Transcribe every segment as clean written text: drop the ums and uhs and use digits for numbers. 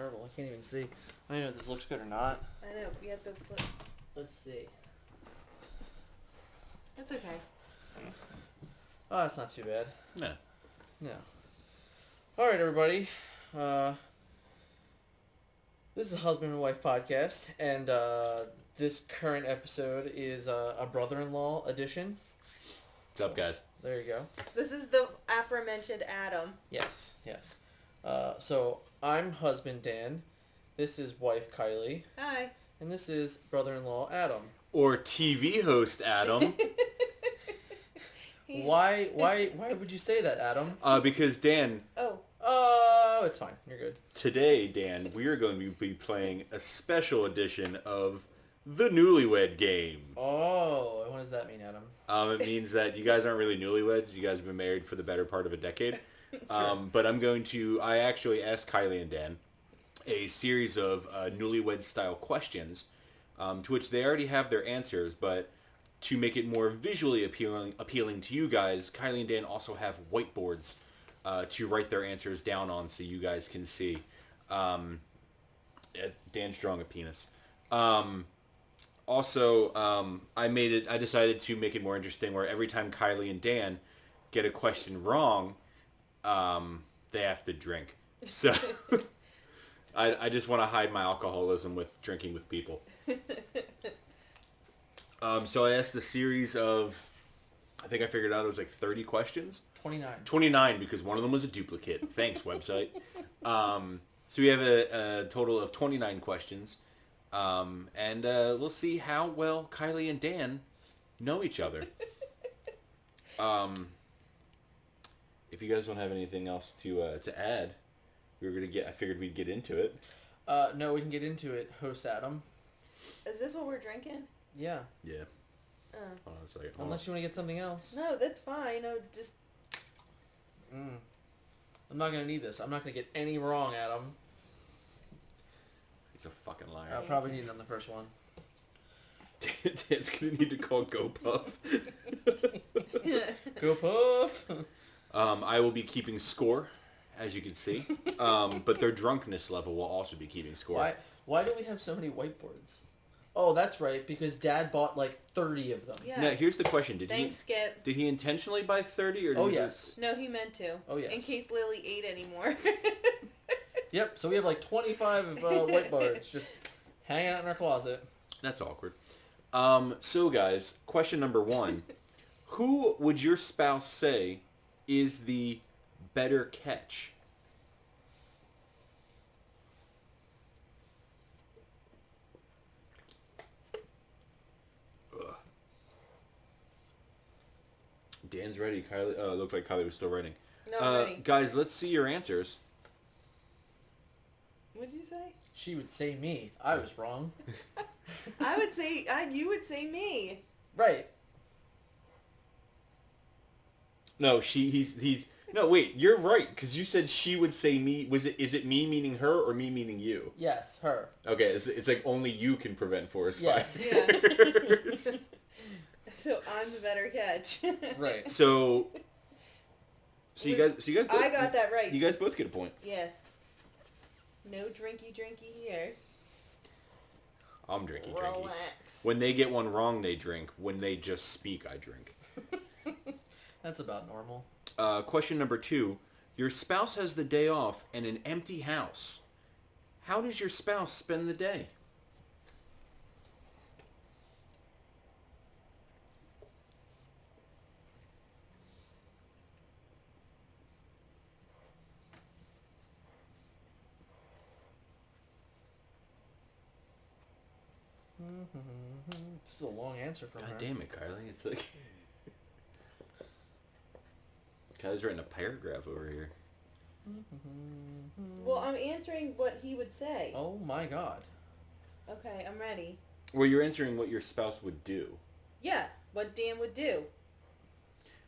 terrible. I can't even see. I don't know if this looks good or not. I know. We have to flip. Let's see. That's okay. Oh, that's not too bad. No. No. All right, everybody. This is a husband and wife podcast, and this current episode is a brother-in-law edition. What's up, guys? There you go. This is the aforementioned Adam. Yes, yes. So I'm husband Dan. This is wife Kylie, Hi. and this is brother-in-law Adam. Or TV host Adam. Why would you say that, Adam? Because Dan, Oh. It's fine. You're good. today, Dan, we are going to be playing a special edition of the Newlywed Game. Oh, what does that mean, Adam? It means that you guys aren't really newlyweds. You guys have been married for the better part of a decade. But I actually asked Kylie and Dan a series of newlywed-style questions, to which they already have their answers, but to make it more visually appealing to you guys, Kylie and Dan also have whiteboards to write their answers down on so you guys can see. Dan's drawing a penis. Also, I decided to make it more interesting where every time Kylie and Dan get a question wrong, they have to drink. So I just want to hide my alcoholism with drinking with people. So I asked a series of, I think I figured out it was like 30 questions. 29. 29 because one of them was a duplicate. Thanks, website. So we have a total of 29 questions. And we'll see how well Kylie and Dan know each other. If you guys don't have anything else to add, I figured we'd get into it. No, we can get into it, host Adam. Is this what we're drinking? Yeah. Yeah. Oh. Hold on a second. Unless you want to get something else. No, that's fine. No, just... I'm not going to need this. I'm not going to get any wrong, Adam. He's a fucking liar. I'll probably need it on the first one. Dan's going to need to call GoPuff. Go Puff! I will be keeping score, as you can see. But their drunkenness level will also be keeping score. Why do we have so many whiteboards? Oh, that's right, because Dad bought like 30 of them. Yeah. Now, here's the question. Thanks, Skip. Did he intentionally buy 30? Or Yes. No, he meant to. Oh, yes. In case Lily ate anymore. Yep, so we have like 25 whiteboards just hanging out in our closet. That's awkward. So, guys, question number 1. Who would your spouse say is the better catch? Ugh. Dan's ready. Kylie. It looked like Kylie was still writing. No, I'm ready. Guys, let's see your answers. What'd you say? She would say me. I was wrong. I would say... you would say me. Right. No, he's... No, wait, you're right, because you said she would say me. Is it me meaning her or me meaning you? Yes, her. Okay, it's like only you can prevent forest fires. Yeah. So I'm the better catch. Right. So you guys both, I got that right. You guys both get a point. Yeah. No drinky here. I'm drinky. Relax. When they get one wrong, they drink. When they just speak, I drink. That's about normal. Question number 2. Your spouse has the day off and an empty house. How does your spouse spend the day? This is a long answer from her. God damn it, Kylie. It's like... Kylie's writing a paragraph over here. Well, I'm answering what he would say. Oh my god. Okay, I'm ready. Well, you're answering what your spouse would do. Yeah, what Dan would do.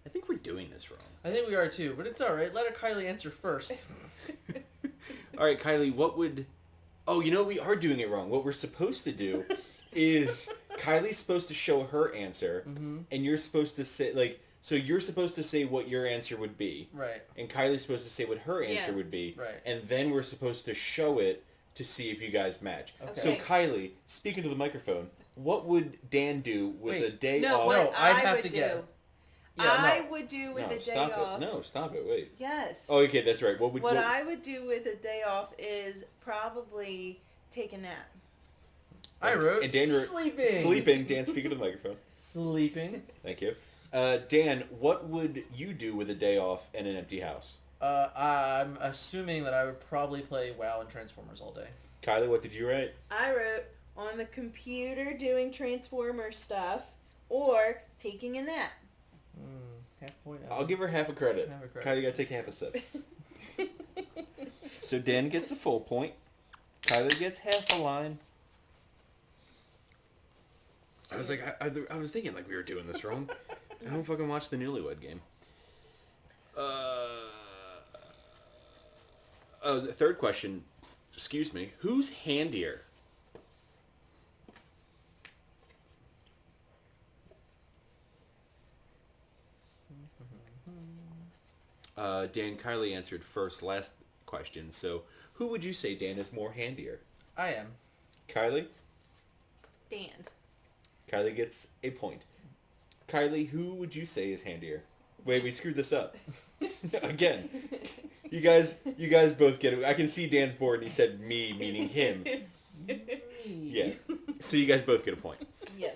I think we're doing this wrong. I think we are too, but it's alright. Let Kylie answer first. Alright, Kylie, what would... Oh, you know, we are doing it wrong. What we're supposed to do is Kylie's supposed to show her answer, and you're supposed to say, like... So you're supposed to say what your answer would be. Right. And Kylie's supposed to say what her answer would be. Right. And then we're supposed to show it to see if you guys match. Okay. So Kylie, speaking to the microphone, what would Dan do with a day No, off? what No, I'd I have would to do. get- I would do with No, a day stop off. it. No, stop it. Wait. Yes. Oh, okay, that's right. What I would do with a day off is probably take a nap. I wrote And Dan wrote sleeping. Sleeping. Dan, speaking to the microphone. Sleeping. Thank you. Dan, what would you do with a day off and an empty house? I'm assuming that I would probably play WoW and Transformers all day. Kylie, what did you write? I wrote on the computer doing Transformer stuff or taking a nap. Half point. I'll give her half a credit. Half a credit. Kylie, you gotta take half a sip. So Dan gets a full point. Kylie gets half a line. I was like, I was thinking like we were doing this wrong. I don't fucking watch the Newlywed Game. The third question. Excuse me. Who's handier? Dan, Kylie answered first last question. So, who would you say, Dan, is more handier? I am. Kylie? Dan. Kylie gets a point. Kylie, who would you say is handier? Wait, we screwed this up. Again. You guys both get it. I can see Dan's board and he said me, meaning him. Yeah. So you guys both get a point. Yes.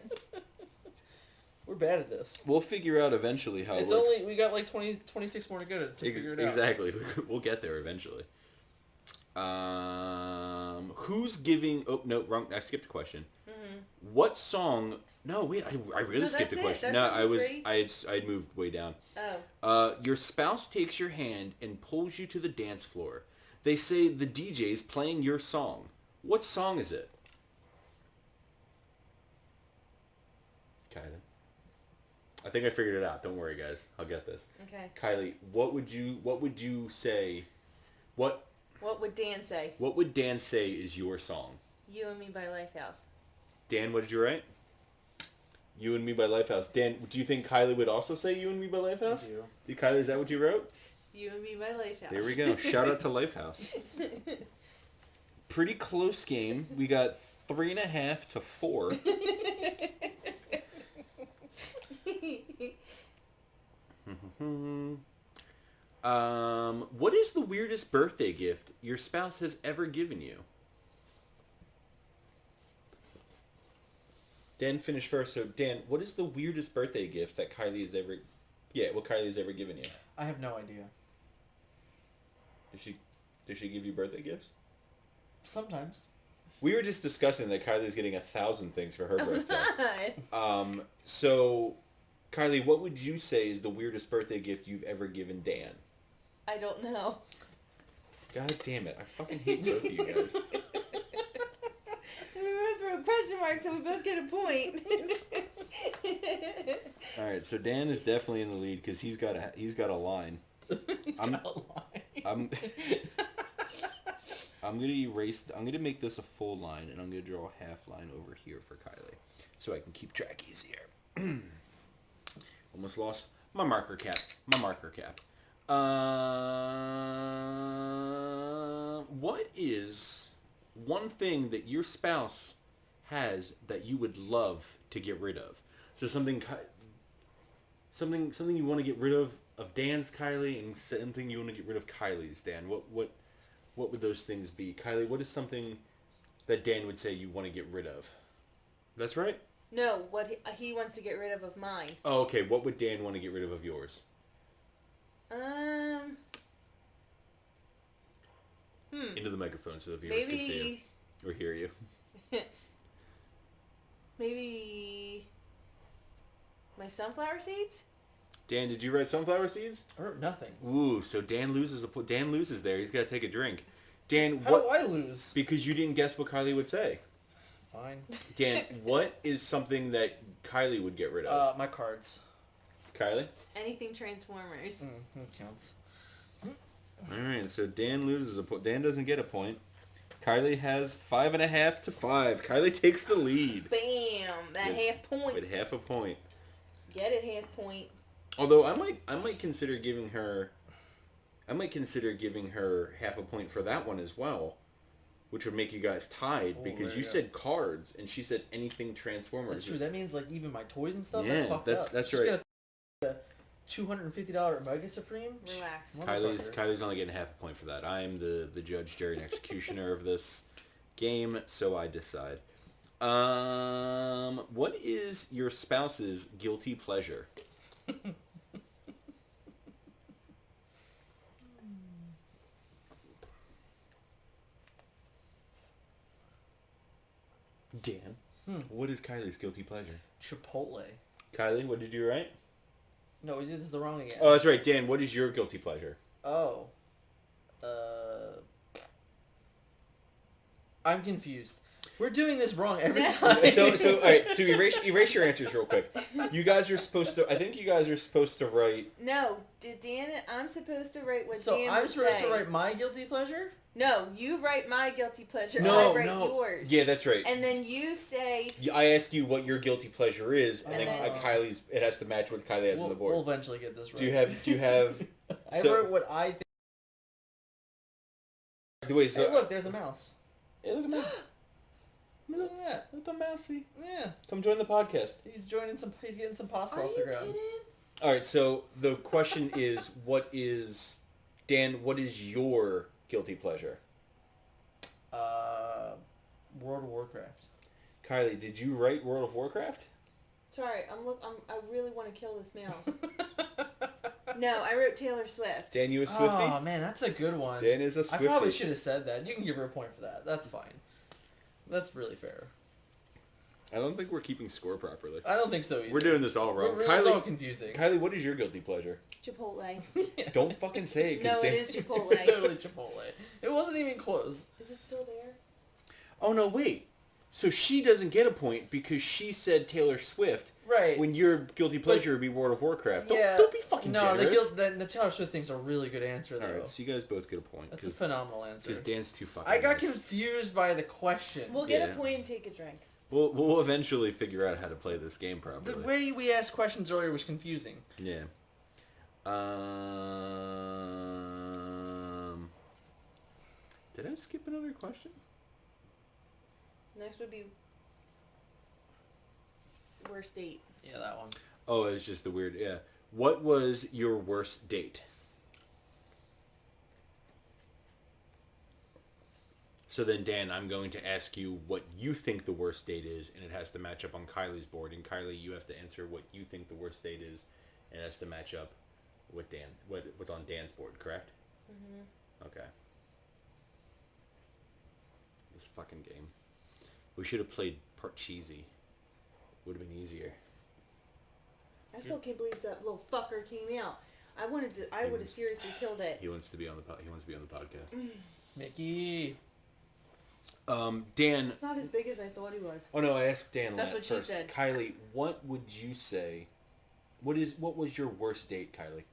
We're bad at this. We'll figure out eventually how It's it works. only, we got like 26 more to go to figure it out. Exactly. We'll get there eventually. Who's giving... Oh, no, wrong. I skipped a question. Mm-hmm. What song... No, wait, I really skipped a question. No, I had moved way down. Oh. Your spouse takes your hand and pulls you to the dance floor. They say the DJ's playing your song. What song is it? Kylie. I think I figured it out. Don't worry, guys. I'll get this. Okay. Kylie, what would you say? What would Dan say? What would Dan say is your song? You and Me by Lifehouse. Dan, what did you write? You and Me by Lifehouse. Dan, do you think Kylie would also say You and Me by Lifehouse? I do. Kylie, is that what you wrote? You and Me by Lifehouse. There we go. Shout out to Lifehouse. Pretty close game. We got 3.5 to 4. What is the weirdest birthday gift your spouse has ever given you? Dan finished first, so Dan, what is the weirdest birthday gift that Kylie has ever... Yeah, what Kylie has ever given you? I have no idea. Does she give you birthday gifts? Sometimes. We were just discussing that Kylie's getting 1,000 things for her birthday. God. So, Kylie, what would you say is the weirdest birthday gift you've ever given Dan? I don't know. God damn it. I fucking hate both of you guys. We both wrote question marks, so we both get a point. Alright, so Dan is definitely in the lead because he's got a line. I'm gonna make this a full line, and I'm gonna draw a half line over here for Kylie, so I can keep track easier. Almost lost my marker cap. What is one thing that your spouse has that you would love to get rid of? So something you want to get rid of Dan's, Kylie, and something you want to get rid of Kylie's, Dan. What would those things be? Kylie, what is something that Dan would say you want to get rid of? That's right? No, what he wants to get rid of mine. Oh, okay. What would Dan want to get rid of yours? Into the microphone so the viewers can see you or hear you. Maybe my sunflower seeds? Dan, did you write sunflower seeds? I wrote nothing. Ooh, so Dan loses there. He's got to take a drink. Dan, How do I lose? Because you didn't guess what Kylie would say. Fine. Dan, what is something that Kylie would get rid of? My cards. Kylie? Anything Transformers. That counts. Alright, so Dan loses a point. Dan doesn't get a point. Kylie has 5.5 to 5. Kylie takes the lead. Bam! That half point. With half a point. Get it, half point. Although I might consider giving her half a point for that one as well. which would make you guys tied Oh, because there you you go. said cards and she said anything Transformers. That's true. That means like even my toys and stuff. Yeah, That's fucked up. that's She's right. gonna $250 Mega Supreme. Relax. Kylie's only getting half a point for that. I am the judge, jury, and executioner of this game, so I decide. What is your spouse's guilty pleasure? Dan, what is Kylie's guilty pleasure? Chipotle. Kylie, what did you write? No, we did this the wrong again. Oh, that's right. Dan, what is your guilty pleasure? Oh. I'm confused. We're doing this wrong every time. So all right. So erase your answers real quick. You guys are supposed to. I think you guys are supposed to write. No, did Dan? I'm supposed to write what So Dan I'm would supposed say. to write my guilty pleasure? No, you write my guilty pleasure. No, I write no. yours. Yeah, that's right. And then you say. I ask you what your guilty pleasure is, and then Kylie's. It has to match what Kylie has on the board. We'll eventually get this right. Do you have? I wrote what I think. Wait, so Hey, look, there's a mouse. Hey, look at me. Look at that. Look at the mousey. Yeah. Come join the podcast. He's getting some pasta Are off you the ground. kidding? All right. So the question is, Dan? What is your guilty pleasure? World of Warcraft. Kylie, did you write World of Warcraft? Sorry, I really want to kill this mouse. No, I wrote Taylor Swift. Dan, you a Swiftie? Oh man, that's a good one. Dan is a I Swiftie. probably should have said that. You can give her a point for that. That's fine. That's really fair. I don't think we're keeping score properly. I don't think so either. We're doing this all wrong. It's all confusing. Kylie, what is your guilty pleasure? Chipotle. Don't fucking say it. 'Cause No, Dan... it is Chipotle. It's totally Chipotle. It wasn't even close. Is it still there? Oh no, wait. So she doesn't get a point because she said Taylor Swift. Right. When your guilty pleasure would be World of Warcraft. Yeah. Don't be fucking No, generous. the Taylor Swift thing's a really good answer, though. All right, so you guys both get a point. That's a phenomenal answer. Because Dan's too fucking I got nice. confused by the question. We'll get Yeah. a point and take a drink. We'll eventually figure out how to play this game properly. The way we asked questions earlier was confusing. Yeah. Did I skip another question? Next would be worst date. Yeah, that one. Oh, it's just the weird. Yeah. What was your worst date? So then, Dan, I'm going to ask you what you think the worst date is, and it has to match up on Kylie's board. And Kylie, you have to answer what you think the worst date is, and it has to match up with Dan. What's on Dan's board, correct? Mm-hmm. Okay. This fucking game. We should have played part cheesy. Would have been easier. I still can't believe that little fucker came out. I would have seriously killed it. He wants to be on the podcast. Mickey. Dan. It's not as big as I thought he was. Oh no, I asked Dan. That's what she first. said. Kylie, what would you say? What was your worst date, Kylie?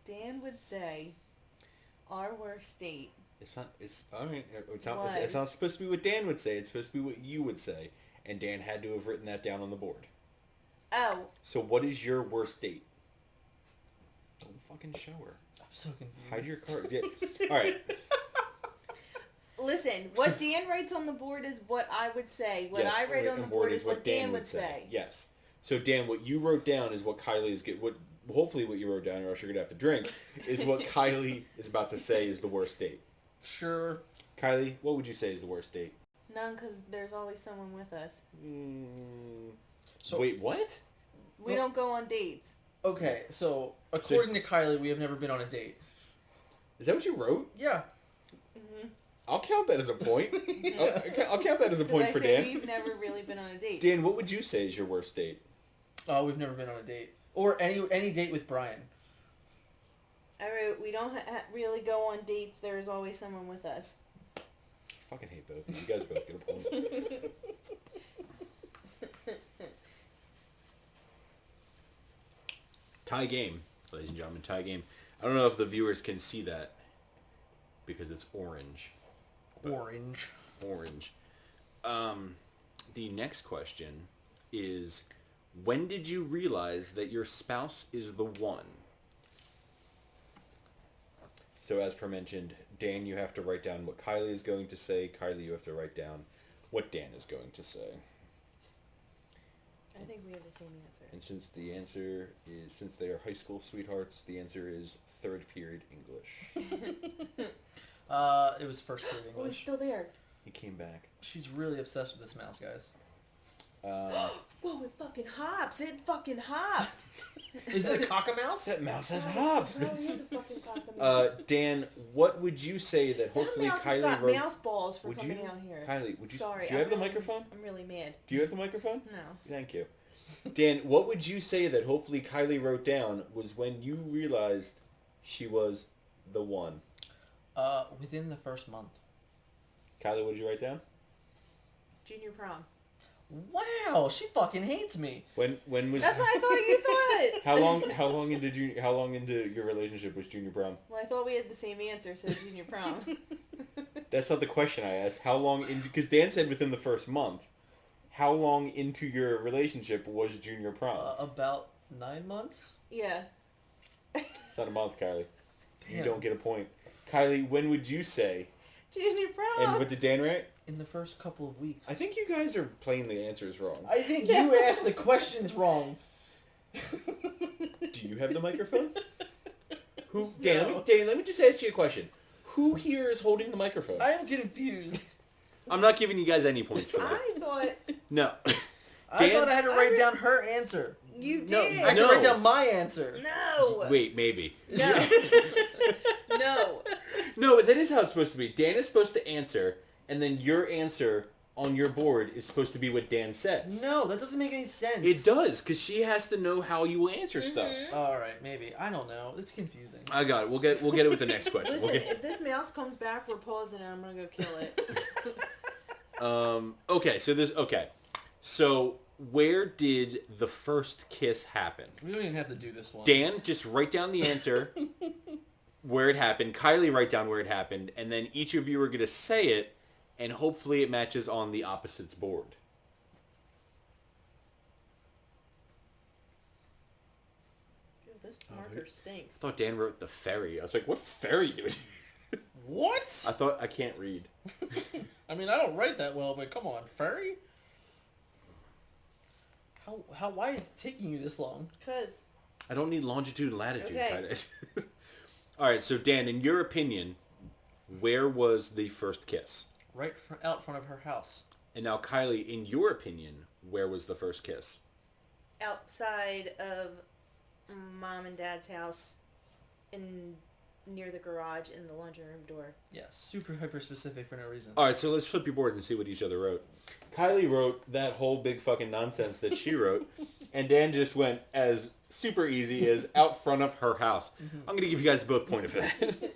Dan would say, our worst date. It's not. It's all right. It's not supposed to be what Dan would say. It's supposed to be what you would say. And Dan had to have written that down on the board. Oh. So what is your worst date? Don't fucking show her. I'm so confused. Hide your card. Yeah. All right. Listen, what Dan writes on the board is what I would say. What Yes, I write on the board is what Dan would say. say. Yes. So Dan, what you wrote down is what Kylie's hopefully what you wrote down, or else you're gonna have to drink, is what Kylie is about to say is the worst date. Sure. Kylie, what would you say is the worst date? None, because there's always someone with us. So, wait, what? We don't go on dates. Okay, so according to Kylie, we have never been on a date. Is that what you wrote? Yeah. Mm-hmm. I'll count that as a point. I'll count that as a point for Dan. We've never really been on a date. Dan, what would you say is your worst date? Oh, we've never been on a date. Or any date with Brian. I wrote, we don't really go on dates. There's always someone with us. I fucking hate both of you. You guys both get a point. Tie game, ladies and gentlemen, tie game. I don't know if the viewers can see that because it's orange. Orange. Orange. The next question is, when did you realize that your spouse is the one? So as per mentioned, Dan, you have to write down what Kylie is going to say. Kylie, you have to write down what Dan is going to say. I think we have the same answer. And since the answer is, since they are high school sweethearts, the answer is third period English. It was first period Oh, he's English. still there. He came back. She's really obsessed with this mouse, guys. Whoa, it fucking hops. It fucking hopped. Is it a cockamouse? That mouse has hops. No, he is a fucking cockamamie. Dan, what would you say that hopefully that mouse Kylie has got wrote? mouse balls for Would coming you, out here. Kylie, would you? Sorry. Do you have the microphone? I'm really mad. Do you have the microphone? No. Thank you. Dan, what would you say that hopefully Kylie wrote down was when you realized she was the one? Within the first month. Kylie, what did you write down? Junior prom. Wow, she fucking hates me. When was? That's what I thought you thought. How long into your relationship was junior prom? Well, I thought we had the same answer, so junior prom. That's not the question I asked. How long into? Because Dan said within the first month. How long into your relationship was junior prom? About 9 months. Yeah. It's not a month, Kylie. You Damn. don't get a point. Kylie, when would you say? Junior prom. And what did Dan write? In the first couple of weeks. I think you guys are playing the answers wrong. I think you asked the questions wrong. Do you have the microphone? Who? Dan, No. let me just ask you a question. Who here is holding the microphone? I am confused. I'm not giving you guys any points for that. I thought No. I Dan- thought I had to write down her answer. you No, did. I had to No. write down my answer. No. Wait, maybe. No. No. No, that is how it's supposed to be. Dan is supposed to answer, and then your answer on your board is supposed to be what Dan says. No, that doesn't make any sense. It does, because she has to know how you will answer stuff. All right, maybe. I don't know. It's confusing. I got it. We'll get it with the next question. Listen, We'll get- if this mouse comes back, we're pausing and I'm gonna go kill it. Okay. So where did the first kiss happen? We don't even have to do this one. Dan, just write down the answer where it happened. Kylie, write down where it happened, and then each of you are gonna say it, and hopefully it matches on the opposite's board. Ew, this marker stinks. I thought Dan wrote the ferry. I was like, what ferry do we? What? I can't read. I mean, I don't write that well, but come on, furry? Why is it taking you this long? Cause I don't need longitude and latitude. Okay. All right, so Dan, in your opinion, where was the first kiss? Right out front of her house. And now, Kylie, in your opinion, where was the first kiss? outside of mom and dad's house, near the garage in the laundry room door. Yeah, super hyper specific for no reason. All right, so let's flip your boards and see what each other wrote. Kylie wrote that whole big fucking nonsense that she wrote, and Dan just went as super easy as out front of her house. Mm-hmm. I'm going to give you guys both point of it.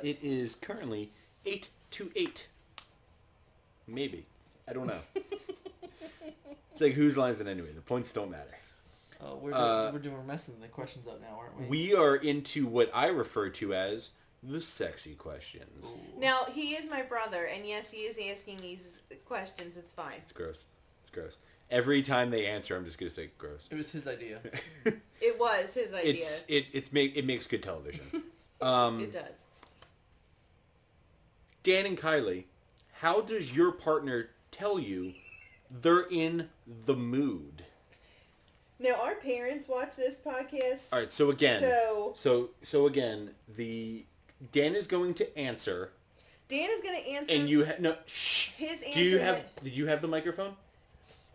It is currently 8-8. Maybe. I don't know. It's like, whose line is it anyway? The points don't matter. Oh, we're messing the questions up now, aren't we? We are into what I refer to as the sexy questions. Ooh. Now, he is my brother, and yes, he is asking these questions. It's fine. It's gross. It's gross. Every time they answer, I'm just going to say gross. It was his idea. It was his idea. It makes good television. It does. Dan and Kylie, how does your partner tell you they're in the mood? Now, our parents watch this podcast. All right, so again, So again, Dan is going to answer, Dan is going to answer. and you no shh. His answer. Did you have the microphone?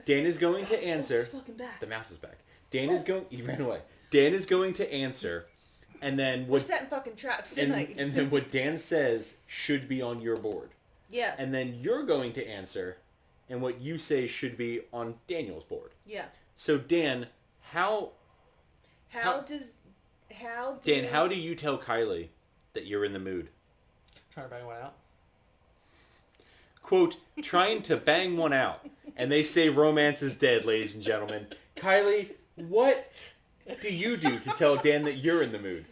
Dan is going to answer. Oh, fucking back. The mouse is back. He ran away. Dan is going to answer, and then We're what? setting fucking traps And tonight. then what Dan says should be on your board, Yeah. and then you're going to answer, and what you say should be on Daniel's board. Yeah. So Dan, how How do you tell Kylie that you're in the mood? Trying to bang one out. Quote, trying to bang one out. And they say romance is dead, ladies and gentlemen. Kylie, what do you do to tell Dan that you're in the mood?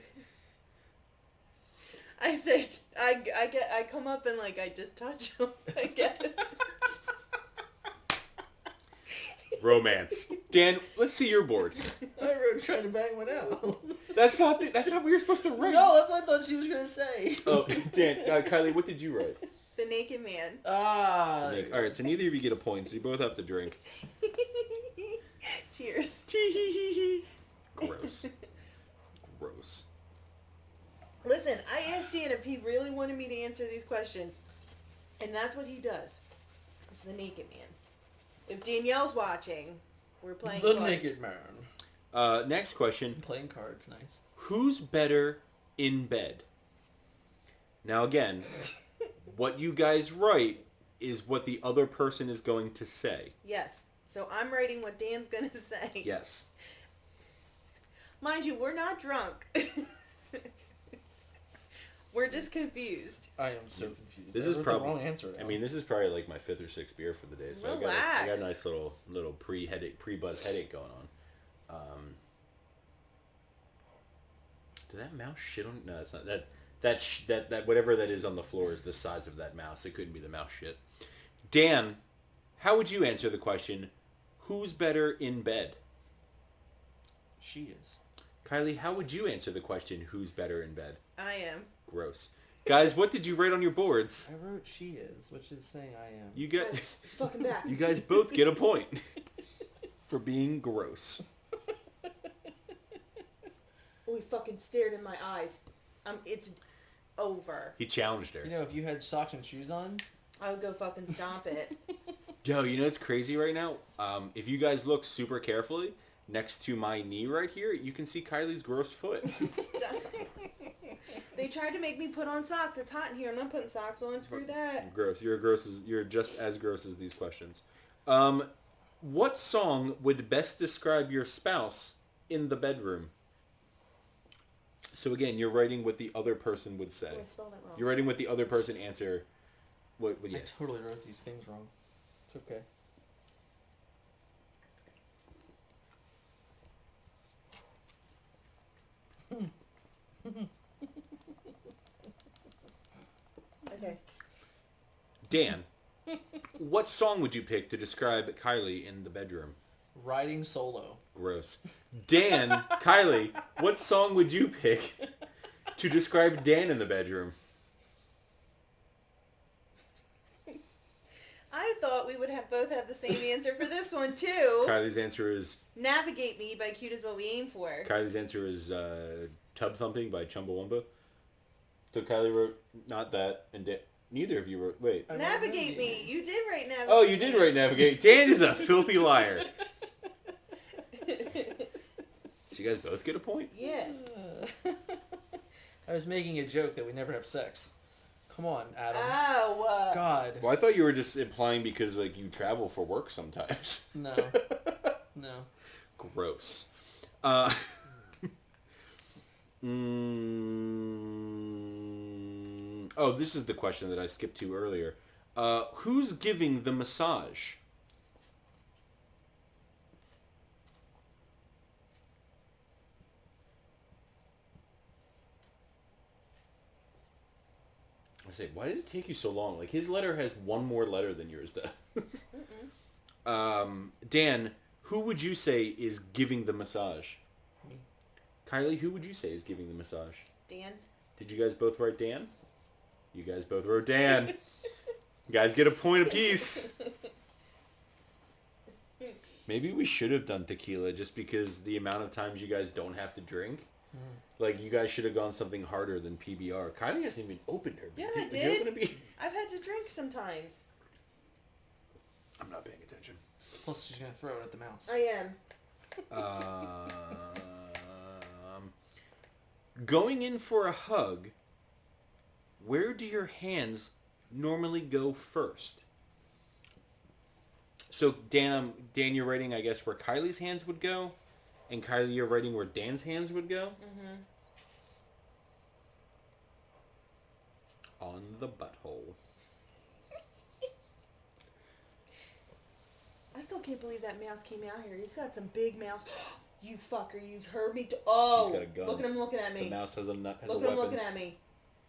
I said, I come up and like I just touch him, I guess. Romance. Dan, let's see your board. I wrote trying to bang one out. That's not what you're supposed to write. No, that's what I thought she was going to say. Oh, Dan, Kylie, what did you write? The naked man. Ah. All right, so neither of you get a point, so you both have to drink. Cheers. Gross. Gross. Listen, I asked Dan if he really wanted me to answer these questions, and that's what he does. It's the naked man. If Danielle's watching, we're playing The cards. naked man. Next question. Playing cards, nice. Who's better in bed? Now again, what you guys write is what the other person is going to say. Yes. So I'm writing what Dan's going to say. Yes. Mind you, we're not drunk. We're just confused. I am so confused. This I is wrote probably the wrong answer now. I mean, this is probably like my 5th or 6th beer for the day, so I got a nice little pre-buzz headache going on. Did that mouse shit on? No, it's not. That whatever that is on the floor is the size of that mouse. It couldn't be the mouse shit. Dan, how would you answer the question? Who's better in bed? She is. Kylie, how would you answer the question? Who's better in bed? I am. Gross. Guys, what did you write on your boards? I wrote she is, which is saying I am. You got. It's fucking back. You guys both get a point for being gross. Oh, he fucking stared in my eyes. It's over. He challenged her. You know, if you had socks and shoes on, I would go fucking stomp it. Yo, you know what's crazy right now? If you guys look super carefully, next to my knee right here, you can see Kylie's gross foot. They tried to make me put on socks. It's hot in here. I'm not putting socks on. Screw that. Gross. You're just as gross as these questions. What song would best describe your spouse in the bedroom? So again, you're writing what the other person would say. Oh, I spelled it wrong. You're writing what the other person answer. What yeah. I totally wrote these things wrong. It's okay. Okay. Dan, what song would you pick to describe Kylie in the bedroom? Riding solo. Gross. Dan, Kylie, what song would you pick to describe Dan in the bedroom? I thought we would both have the same answer for this one too. Kylie's answer is Navigate Me by Cute Is What We Aim For. Kylie's answer is Tub Thumping by Chumbawamba. So Kylie wrote not that, and neither of you wrote. Wait. Navigate Me. You did write Navigate. Oh, you did write Navigate. Dan is a filthy liar. So you guys both get a point? Yeah. I was making a joke that we never have sex. Come on, Adam. Oh. God. Well, I thought you were just implying because like you travel for work sometimes. No. No. Gross. Oh, this is the question that I skipped to earlier. Who's giving the massage? I say, why did it take you so long? Like, his letter has one more letter than yours does. Dan, who would you say is giving the massage? Me. Kylie, who would you say is giving the massage? Dan. Did you guys both write Dan? You guys both wrote Dan. You guys get a point apiece. Maybe we should have done tequila just because the amount of times you guys don't have to drink. Like, you guys should have gone something harder than PBR. Kylie hasn't even opened her. Yeah, I Did you did. open a beer? I've had to drink sometimes. I'm not paying attention. Plus, she's going to throw it at the mouse. I am. Going in for a hug, where do your hands normally go first? So, Dan, you're writing, I guess, where Kylie's hands would go, and Kylie, you're writing where Dan's hands would go? Mm-hmm. On the butthole. I still can't believe that mouse came out here. He's got some big mouse. You fucker, you heard me. Oh, He's got a gun. look at him looking at me. The mouse has a Look at weapon. him looking at me.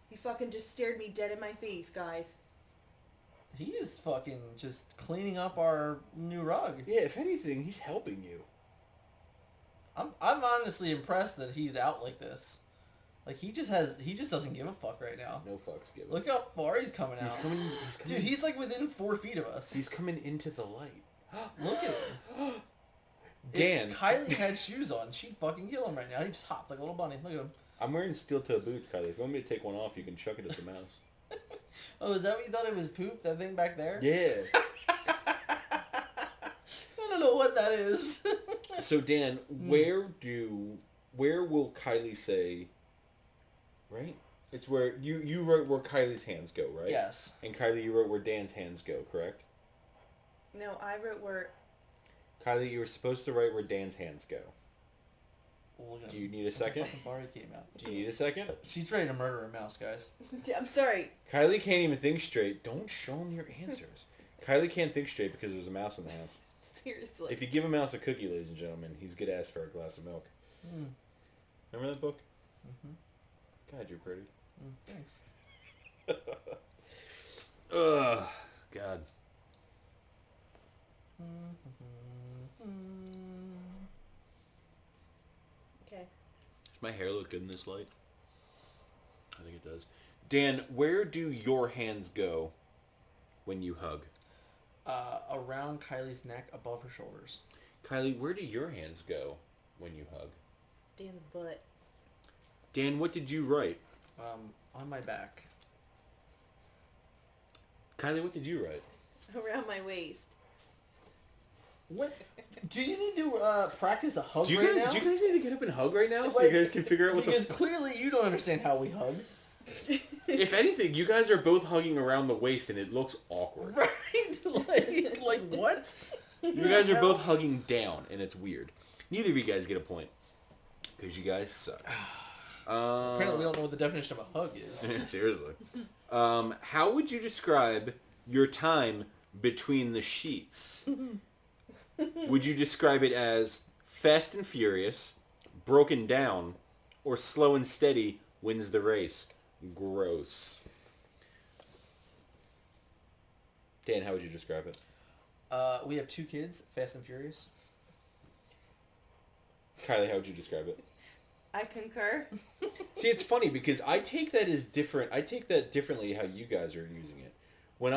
He fucking just stared me dead in my face, guys. He is fucking just cleaning up our new rug. Yeah, if anything, he's helping you. I'm honestly impressed that he's out like this. Like he just doesn't give a fuck right now. No fucks given. Look how far he's coming out. He's coming. Dude, he's like within 4 feet of us. He's coming into the light. Look at him. Dan. If Kylie had shoes on, she'd fucking kill him right now. He just hopped like a little bunny. Look at him. I'm wearing steel-toe boots, Kylie. If you want me to take one off, you can chuck it at the mouse. Oh, is that what you thought it was poop? That thing back there? Yeah. I don't know what that is. So Dan, where will Kylie say? Right? It's where you wrote where Kylie's hands go, right? Yes. And Kylie, you wrote where Dan's hands go, correct? No, I wrote where... Kylie, you were supposed to write where Dan's hands go. Well, Do you need a second? Bar came out. Do you need a second? She's ready to murder a mouse, guys. I'm sorry. Kylie can't even think straight. Don't show him your answers. Kylie can't think straight because there's a mouse in the house. Seriously. If you give a mouse a cookie, ladies and gentlemen, he's good ass for a glass of milk. Mm. Remember that book? Mm-hmm. God, you're pretty. Thanks. Ugh, God. Okay. Does my hair look good in this light? I think it does. Dan, where do your hands go when you hug? Around Kylie's neck, above her shoulders. Kylie, where do your hands go when you hug? Dan's butt. Dan, what did you write? On my back. Kylie, what did you write? Around my waist. What? Do you need to practice a hug right now? Do you guys need to get up and hug right now so you guys can figure out what because clearly you don't understand how we hug. If anything, you guys are both hugging around the waist and it looks awkward. Right? like what? You guys are both hugging down and it's weird. Neither of you guys get a point. Because you guys suck. Apparently we don't know what the definition of a hug is. Seriously. How would you describe your time between the sheets? Would you describe it as fast and furious, broken down, or slow and steady wins the race? Gross. Dan, how would you describe it? We have 2 kids, Fast and Furious. Kylie, how would you describe it? I concur. See, it's funny because I take that as different. I take that differently how you guys are using it. When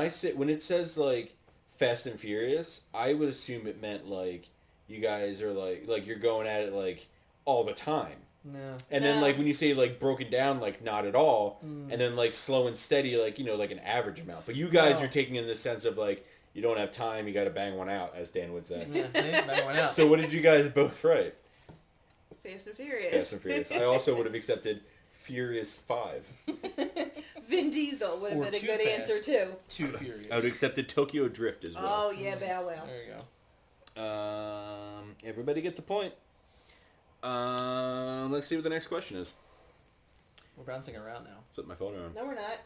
it says like Fast and Furious, I would assume it meant like you guys are like you're going at it like all the time. No. And then like when you say like broken down, like not at all, and then like slow and steady, like like an average amount. But you guys are taking in the sense of like you don't have time, you got to bang one out, as Dan would say. Yeah, bang one out. So what did you guys both write? Fast and Furious. Fast and Furious. I also would have accepted Furious 5. Vin Diesel would have Or been a Too good Fast. answer too. Too Furious. I would have accepted Tokyo Drift as well. Oh yeah, Bow Wow. There you go. Everybody gets a point. Let's see what the next question is. We're bouncing around now. Flip my phone around. No, we're not.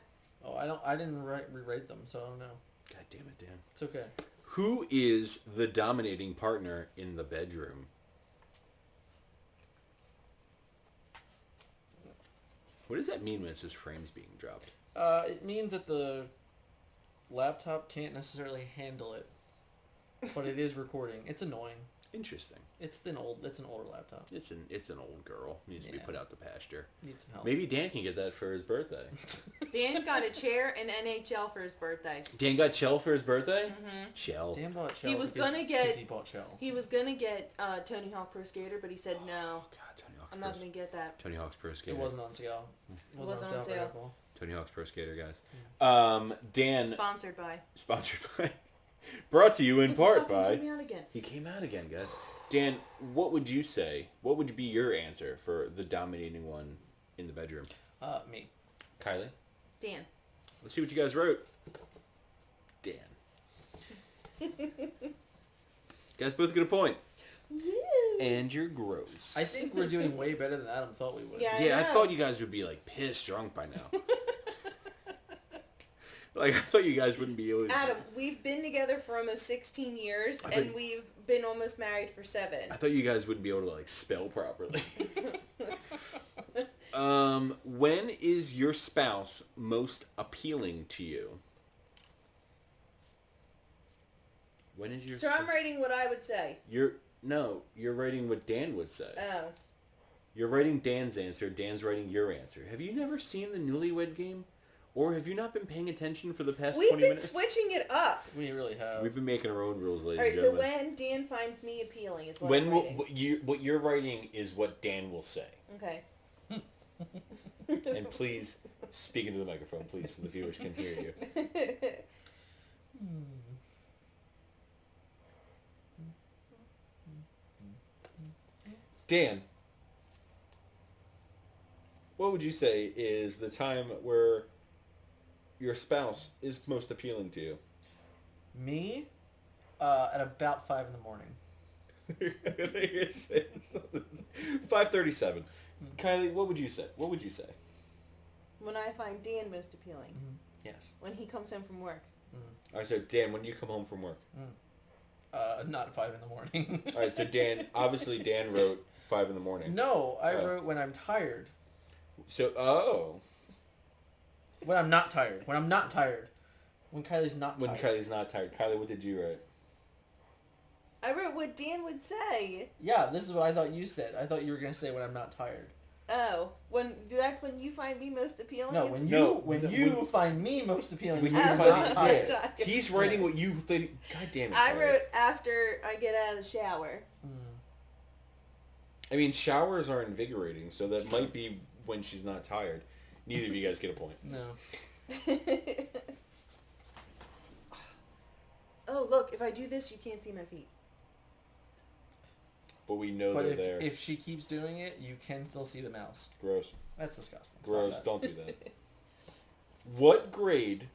Oh, I didn't rewrite them, so I don't know. God damn it, Dan. It's okay. Who is the dominating partner in the bedroom? What does that mean when it says frames being dropped? It means that the laptop can't necessarily handle it, but it is recording. It's annoying. Interesting. It's an older laptop. It's an old girl. Needs to be put out to pasture. Needs some help. Maybe Dan can get that for his birthday. Dan got a chair and NHL for his birthday. Dan got Chell for his birthday? Mm-hmm. Chell. Dan bought Chell. He was because gonna he bought Chell. He was gonna get Tony Hawk Pro Skater, but he said no. God, Tony Hawk's I'm not gonna get that. Tony Hawk's Pro Skater. It wasn't on sale. It wasn't on sale. for Tony Hawk's Pro Skater, guys. Dan. Sponsored by. Sponsored by. Brought to you in part by. Came out again. He came out again, guys. Dan, what would you say? What would be your answer for the dominating one in the bedroom? Me. Kylie? Dan. Let's see what you guys wrote. Dan. You guys both get a point. Woo. And you're gross. I think we're doing way better than Adam thought we would. Yeah. Yeah, I know. thought you guys would be like pissed drunk by now. Like, I thought you guys wouldn't be able to... Adam, we've been together for almost 16 years, I and thought- we've been almost married for 7. I thought you guys wouldn't be able to, like, spell properly. When is your spouse most appealing to you? When is your... So I'm writing what I would say. You're writing what Dan would say. Oh. You're writing Dan's answer. Dan's writing your answer. Have you never seen the Newlywed Game? Or have you not been paying attention for the past 20 minutes? We've been switching it up. We really have. We've been making our own rules, ladies All right, and so gentlemen. when Dan finds me appealing is what I'm writing. What you're writing is what Dan will say. Okay. And please speak into the microphone, please, so the viewers can hear you. Dan, what would you say is the time where your spouse is most appealing to you? Me? At about 5 in the morning. 5:37. Kylie, what would you say? What would you say? When I find Dan most appealing. Mm-hmm. Yes. When he comes home from work. All right, so Dan, when do you come home from work? Not 5 in the morning. All right, so Dan, obviously Dan wrote 5 in the morning. No, I wrote when I'm tired. So, When I'm not tired. When I'm not tired. When Kylie's not tired. when Kylie's not tired. Kylie, what did you write? I wrote what Dan would say. Yeah, this is what I thought you said. I thought you were going to say when I'm not tired. Oh, that's when you find me most appealing? No, when you find me most appealing. When when you I'm find not tired. tired. He's writing what you think. God damn it. I Kylie. wrote after I get out of the shower. I mean, showers are invigorating, so that might be when she's not tired. Neither of you guys get a point. No. Oh, look, if I do this, you can't see my feet. But we know But they're there. if she keeps doing it, you can still see the mouse. Gross. That's disgusting. Stop Gross. that. Don't do that. What grade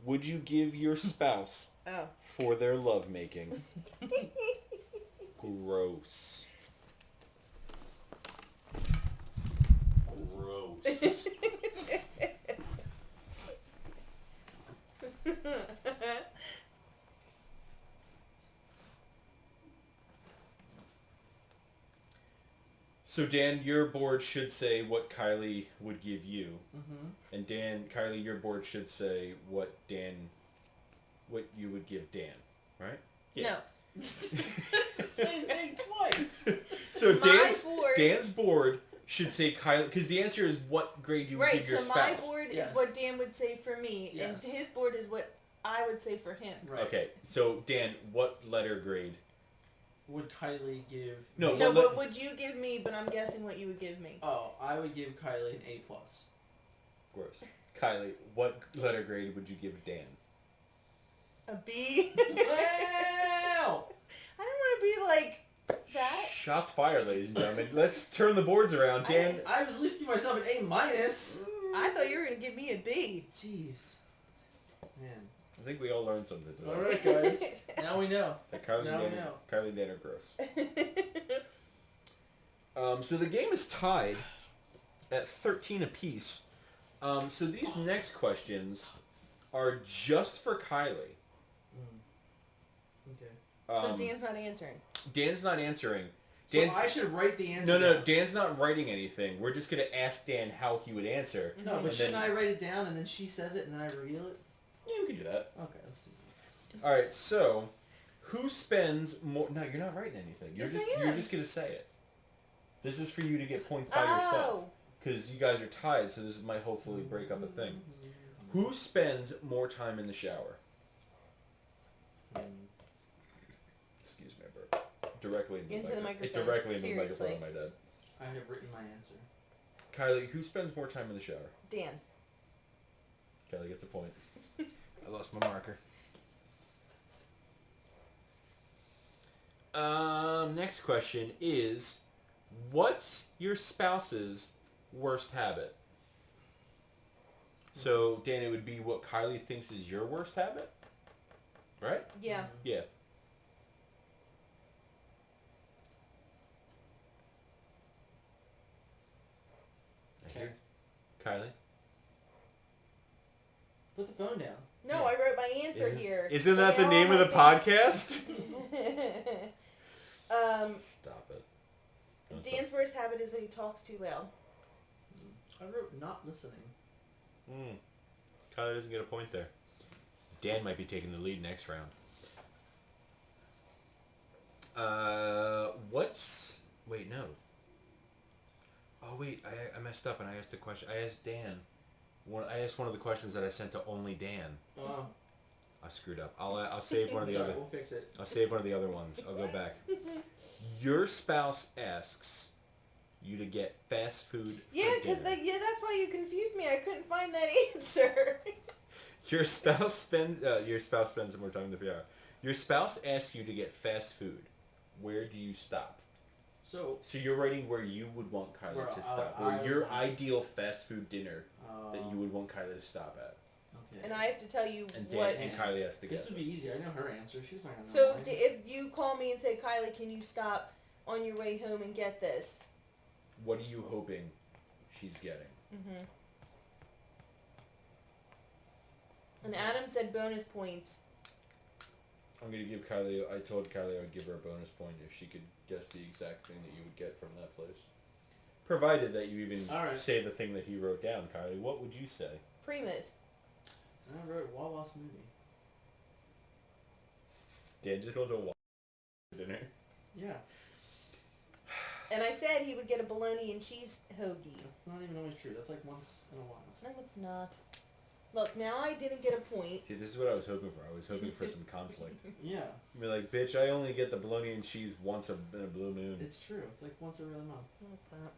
would you give your spouse Oh. for their lovemaking? Gross. Gross. So Dan, your board should say what Kylie would give you, and Kylie, your board should say what you would give Dan, right? No. Same thing twice. So board. Dan's board should say Kylie, because the answer is what grade you would give your so spouse. my board Yes. is what Dan would say for me, Yes. and his board is what I would say for him. Right. Okay, so Dan, what letter grade? Would Kylie give... No, me- No, Well, what would you give me, but I'm guessing what you would give me. Oh, I would give Kylie an A+. Gross. Kylie, what letter grade would you give Dan? A B? Wow! I don't want to be like that. Shots fired, ladies and gentlemen. Let's turn the boards around. Dan, I was at least giving myself an A-. I thought you were going to give me a B. Jeez. Man. I think we all learned something today. Alright, guys. Now we know. That Kylie Now we and Dan, know. Kylie and Dan are gross. So the game is tied at 13 apiece. So these next questions are just for Kylie. Okay. So Dan's not answering. Dan's not answering. So Dan's, I should write the answer no, down. Dan's not writing anything. We're just going to ask Dan how he would answer. No, but And shouldn't then- I write it down and then she says it and then I reveal it? Yeah, we can do that. Okay, let's see. All right, so who spends more... No, you're not writing anything. Yes, I am. You're just going to say it. This is for you to get points by yourself. Because you guys are tied, so this might hopefully break up a thing. Who spends more time in the shower? Excuse me, I burped. Directly Into the microphone. It's directly into the Seriously. microphone, my dad. I have written my answer. Kylie, who spends more time in the shower? Dan. Kylie gets a point. I lost my marker. Next question is, what's your spouse's worst habit? So, Dan, it would be what Kylie thinks is your worst habit? Right? Yeah. Yeah. Okay. Kylie? Put the phone down. No, Yeah. I wrote my answer here. Isn't that the They name all of the have podcast? Stop it. Don't stop. Dan's worst habit is that he talks too loud. I wrote not listening. Kylie doesn't get a point there. Dan might be taking the lead next round. Wait, no. Oh, wait, I messed up and I asked the question. I asked Dan. I asked one of the questions that I sent to only Dan. Oh. I screwed up. I'll save one of the Sorry, other. we'll fix it. I'll save one of the other ones. I'll go back. Your spouse asks you to get fast food Yeah, for because dinner. that's why you confused me. I couldn't find that answer. Your spouse spends and we're talking to the PR. Your spouse asks you to get fast food. Where do you stop? So you're writing where you would want Kylie Where to stop. I Where would your want- ideal fast food dinner that you um, would want Kylie to stop at. okay. And I have to tell you And Dan what. and Kylie has to guess. This would be easy. I know her answer. She's not gonna know So mine. if you call me and say, Kylie, can you stop on your way home and get this? What are you hoping she's getting? Mm-hmm. And Adam said bonus points. I'm gonna give Kylie. I told Kylie I would give her a bonus point if she could guess the exact thing that you would get from that place. Provided that you even All right. say the thing that he wrote down, Kylie. What would you say? Primus. I wrote Wawa smoothie. Dan just wants a dinner. Yeah. And I said he would get a bologna and cheese hoagie. That's not even always true. That's like once in a while. No, it's not. Look, now I didn't get a point. See, this is what I was hoping for. I was hoping for some conflict. Yeah. Be like, bitch, I only get the bologna and cheese once in a blue moon. It's true. It's like once every other month. No, it's not.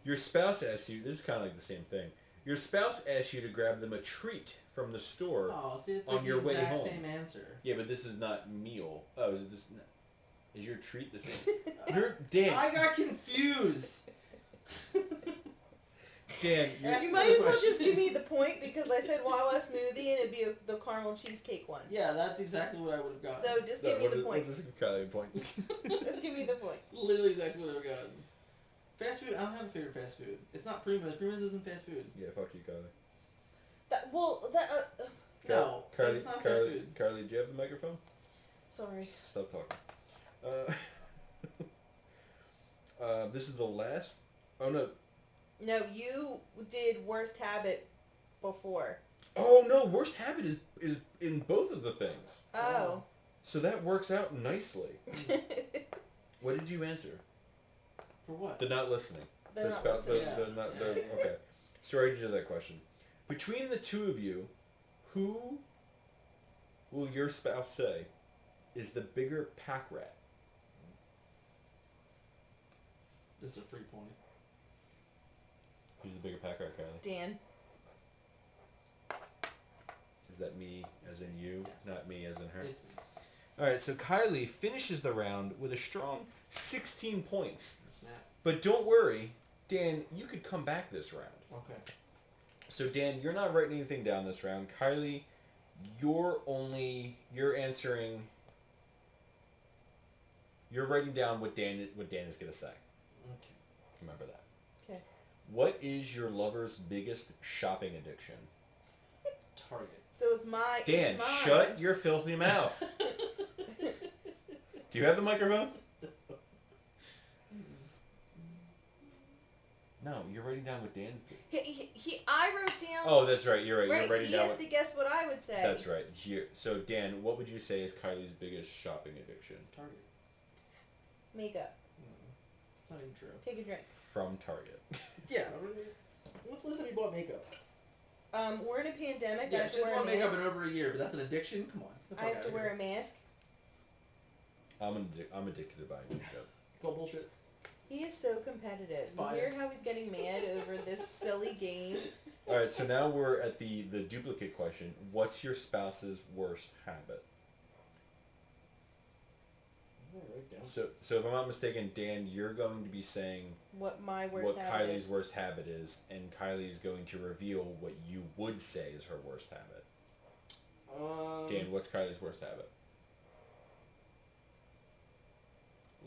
Your spouse asks you, this is kind of like the same thing. Your spouse asks you to grab them a treat from the store. Oh, see, it's on like your the way exact home. same answer. Yeah, but this is not meal. Oh, is it this? Is your treat the same? Dan. I got confused. Dan, Ask You me might the as well question. just give me the point because I said Wawa smoothie and it'd be the caramel cheesecake one. Yeah, that's exactly what I would have gotten. So just give me the point. Let's give Kylie a point. Just give me the point. Literally exactly what I would have gotten. Fast food, I don't have a favorite fast food. It's not Primus. Primus isn't fast food. Yeah, fuck you, Kylie. No, Kylie, it's not fast food. Kylie, do you have the microphone? Sorry. Stop talking. This is the last. Oh no. No, you did worst habit before. Oh no, worst habit is in both of the things. Oh. So that works out nicely. What did you answer? For what? The not listening. They're The not spouse. listening. Okay. Sorry to do that question. Between the two of you, who will your spouse say is the bigger pack rat? This is a free point. Who's the bigger pack rat, Kylie? Dan. Is that me as in you, Yes. not me as in her? It's me. All right, so Kylie finishes the round with a strong 16 points. Snap. But don't worry, Dan, you could come back this round. Okay. So Dan, you're not writing anything down this round. Kylie, you're writing down what Dan is gonna say. Okay. Remember that. Okay. What is your lover's biggest shopping addiction? Target. So it's my. Dan, it's mine. shut your filthy mouth. Do you have the microphone? No, you're writing down what Dan's. I wrote down. Oh, that's right. You're right. right. You're writing He down. has to guess what I would say. That's right. Here. So Dan, what would you say is Kylie's biggest shopping addiction? Target. Makeup. It's not even true. Take a drink. From Target. Yeah. What's last time you bought makeup? We're in a pandemic. I Yeah, have she to wear a bought makeup mask. in over a year, but that's an addiction. Come on. Get the I fuck have to outta wear here. a mask. I'm addicted to buying makeup. Go bullshit. He is so competitive. You Bias. hear how he's getting mad over this silly game? All right, so now we're at the duplicate question. What's your spouse's worst habit? Right down. So if I'm not mistaken, Dan, you're going to be saying What my worst what habit Kylie's is. worst habit is, and Kylie's going to reveal what you would say is her worst habit. Dan, what's Kylie's worst habit?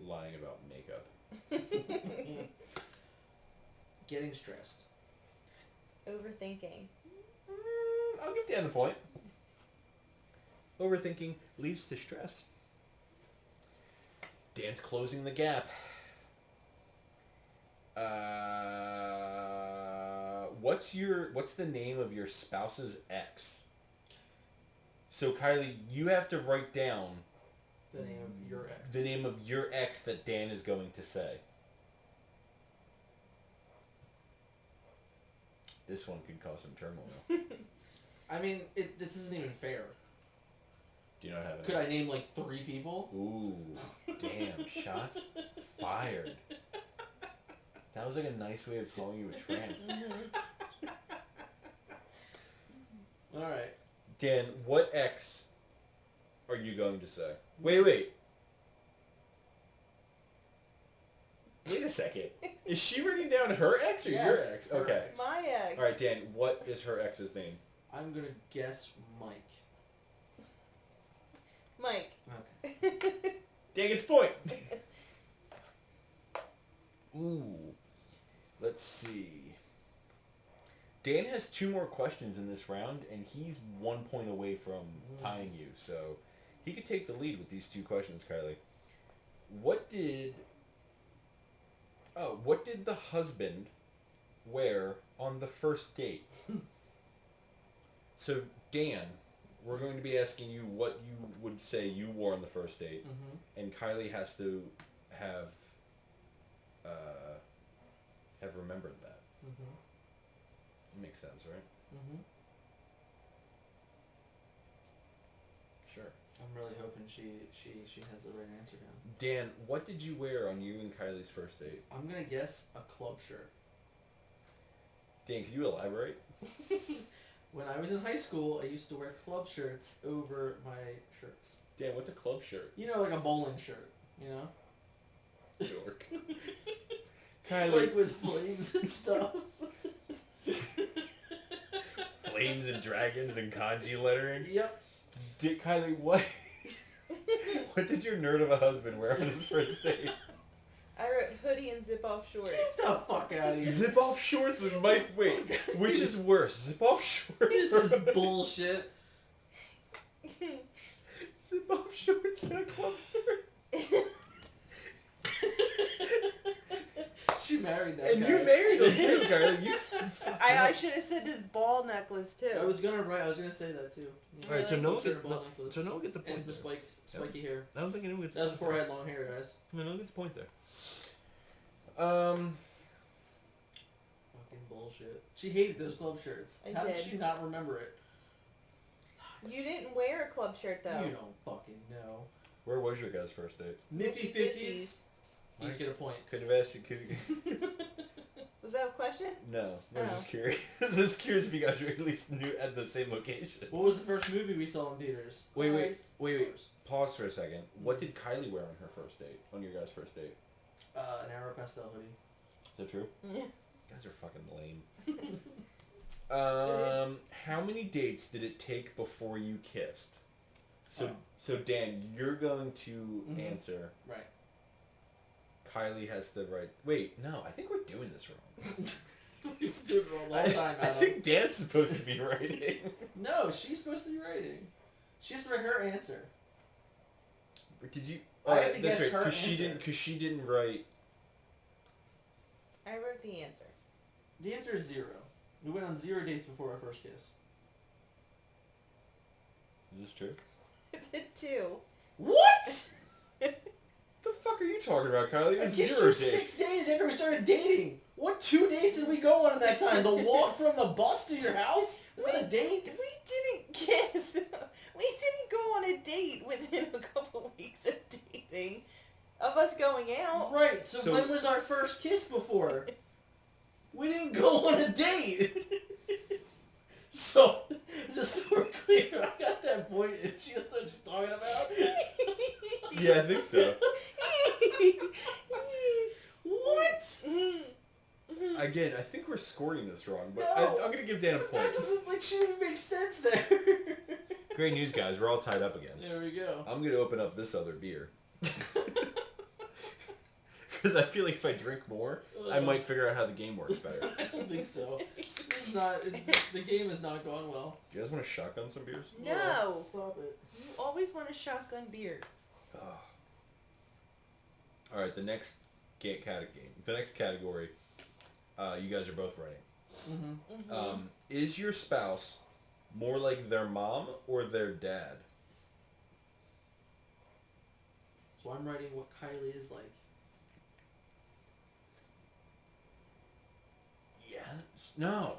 Lying about makeup. Getting stressed. Overthinking. I'll give Dan the point. Overthinking leads to stress. Dan's closing the gap. What's the name of your spouse's ex? So Kylie, you have to write down The name of your ex. the name of your ex that Dan is going to say. This one could cause some turmoil. I mean, this isn't even fair. Do you not have any? Could I name like 3 people? Ooh, damn, shots fired. That was like a nice way of calling you a tramp. Alright. Dan, what ex are you going to say? Wait. Wait a second. Is she writing down her ex or Yes, your ex? her Okay. ex. My ex. Alright, Dan, what is her ex's name? I'm gonna guess Mike. Mike. Okay. Dan gets a point. Ooh. Let's see. Dan has 2 more questions in this round, and he's 1 point away from tying you. So he could take the lead with these 2 questions, Kylie. What did the husband wear on the first date? So Dan, we're going to be asking you what you would say you wore on the first date, and Kylie has to have remembered that. It makes sense, right? Sure. I'm really hoping she has the right answer down. Dan, what did you wear on you and Kylie's first date? I'm gonna guess a club shirt. Dan, can you elaborate? When I was in high school, I used to wear club shirts over my shirts. Dan, what's a club shirt? You know, like a bowling shirt, you know? Dork. Kylie. Like with flames and stuff. Flames and dragons and kanji lettering? Yep. Kylie, what did your nerd of a husband wear on his first date? I wrote hoodie and zip off shorts. Get the fuck out of here. Zip off shorts and Mike. Wait, which is worse, zip off shorts? This or is bullshit. zip off shorts and a club shirt? She married that And guy. you married him too, Kylie. You. I should have said his ball necklace too. I was gonna say that too. All right, so Yeah, no club one shirt, gets ball necklace. so no one gets a point. And the There. spiky hair. I don't think anyone gets. That was before I had long hair, guys. No one gets a point there. Fucking bullshit. She hated those club shirts. I How did did. she not remember it? You didn't wear a club shirt though. You don't fucking know. Where was your guys' first date? Nifty 50s. Each get a point. Could have asked you. Was that a question? No, I was Oh. just curious. I was just curious if you guys were at least new at the same location. What was the first movie we saw in theaters? Wait. Cars. Pause for a second. What did Kylie wear on her first date? On your guys' first date? An arrow pastel hoodie. Is that true? Yeah. You guys are fucking lame. How many dates did it take before you kissed? So Dan, you're going to answer. Right. Kylie has the right. Wait, no, I think we're doing this wrong. We've been doing it for a long time, I Adam. think Dan's supposed to be writing. No, she's supposed to be writing. She has to write her answer. Did you? I have to that's guess her Because she answer. didn't. Because she didn't write. I wrote the answer. The answer is 0. We went on 0 dates before our first kiss. Is this true? Is it 2? What? The fuck are you talking about, Kylie? I It's kissed 0 her dates. 6 days after we started dating. What 2 dates did we go on in that time? The walk from the bus to your house? Was that a date? We didn't kiss. We didn't go on a date within a couple weeks of dating. Of us going out. Right, so So- when was our first kiss before? We didn't go on a date. So, just so we're clear, I got that point and she knows what she's talking about. Yeah, I think so. What? Again, I think we're scoring this wrong, but No. I'm gonna give Dan a That point. doesn't like shouldn't even make sense there. Great news, guys. We're all tied up again. There we go. I'm gonna open up this other beer. Because I feel like if I drink more, I might figure out how the game works better. I don't think so. It's not. The game has not gone well. You guys want to shotgun some beers? No. Stop it. You always want a shotgun beer. Ugh. All right, the next category, you guys are both writing. Mm-hmm. Is your spouse More like their mom or their dad? So I'm writing what Kylie is like. Yeah. No.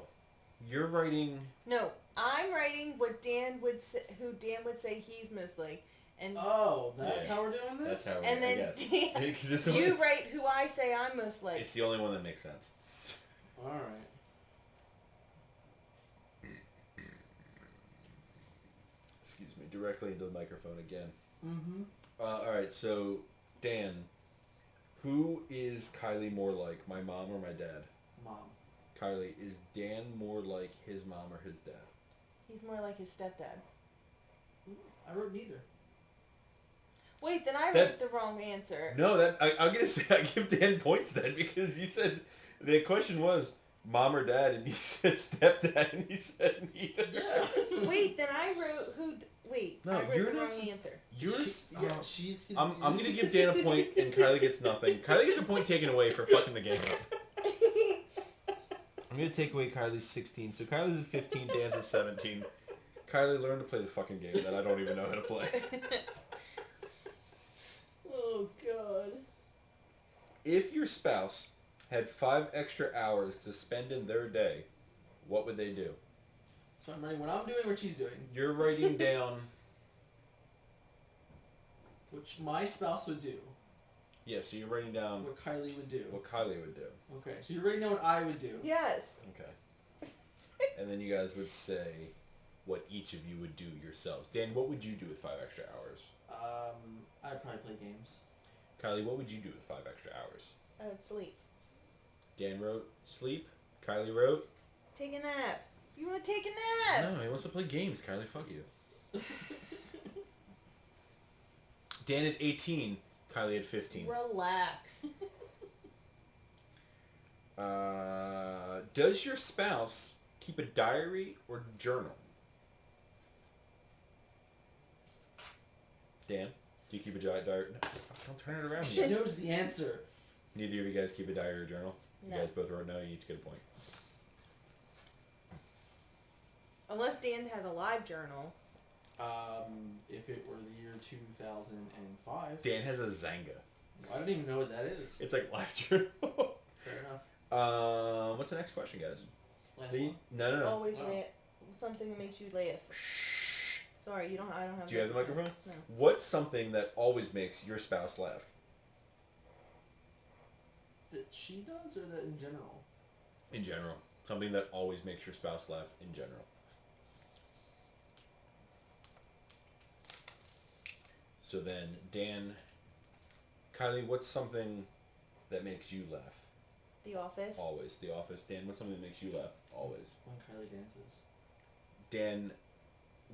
You're writing... No, I'm writing what Dan would say, who Dan would say he's most like. And Oh, that's Yeah. how we're doing this? That's how and then I guess. Dan, 'Cause it's you write who I say I'm most like. It's the only one that makes sense. Alright. Excuse me. Directly into the microphone again. Mm-hmm. Alright, so, Dan, who is Kylie more like, my mom or my dad? Mom. Kylie, is Dan more like his mom or his dad? He's more like his stepdad. I wrote neither. Wait, then I That- wrote the wrong answer. No, I'm gonna say I give Dan points then because you said the question was mom or dad, and you said stepdad, and he said neither. Yeah. Wait, then I wrote who? Wait, No, I wrote you're the not wrong s- answer. Yours. She's I'm gonna confused. give Dan a point, and Kylie gets nothing. Kylie gets a point taken away for fucking the game up. I'm gonna take away Kylie's 16, so Kylie's at 15, Dan's at 17. Kylie, learn to play the fucking game that I don't even know how to play. Oh, God. If your spouse had 5 extra hours to spend in their day, what would they do? So I'm writing what I'm doing, what she's doing. You're writing down... Which my spouse would do. Yeah, so you're writing down What Kylie would do. what Kylie would do. Okay, so you're writing down what I would do. Yes. Okay. And then you guys would say what each of you would do yourselves. Dan, what would you do with 5 extra hours? I'd probably play games. Kylie, what would you do with 5 extra hours? I would sleep. Dan wrote sleep. Kylie wrote... Take a nap. You want to take a nap? No, he wants to play games. Kylie, fuck you. Dan at 18. Kylie at 15. Relax. Does your spouse keep a diary or journal? Dan, do you keep a diary? No, don't turn it around She yet. knows the answer. Neither of you guys keep a diary or journal? No. You guys both wrote no, you each get a point. Unless Dan has a live journal. If it were the year 2005. Dan has a Zanga. I don't even know what that is. It's like live journal. Fair enough. What's the next question, guys? Last one. No. Always Oh. laugh. Something that makes you laugh. Sorry, I don't have. Do you have the microphone? No. What's something that always makes your spouse laugh? That she does, or that in general? In general. Something that always makes your spouse laugh in general. So then, Dan, Kylie, what's something that makes you laugh? The Office. Always. The Office. Dan, what's something that makes you laugh? Always. When Kylie dances. Dan,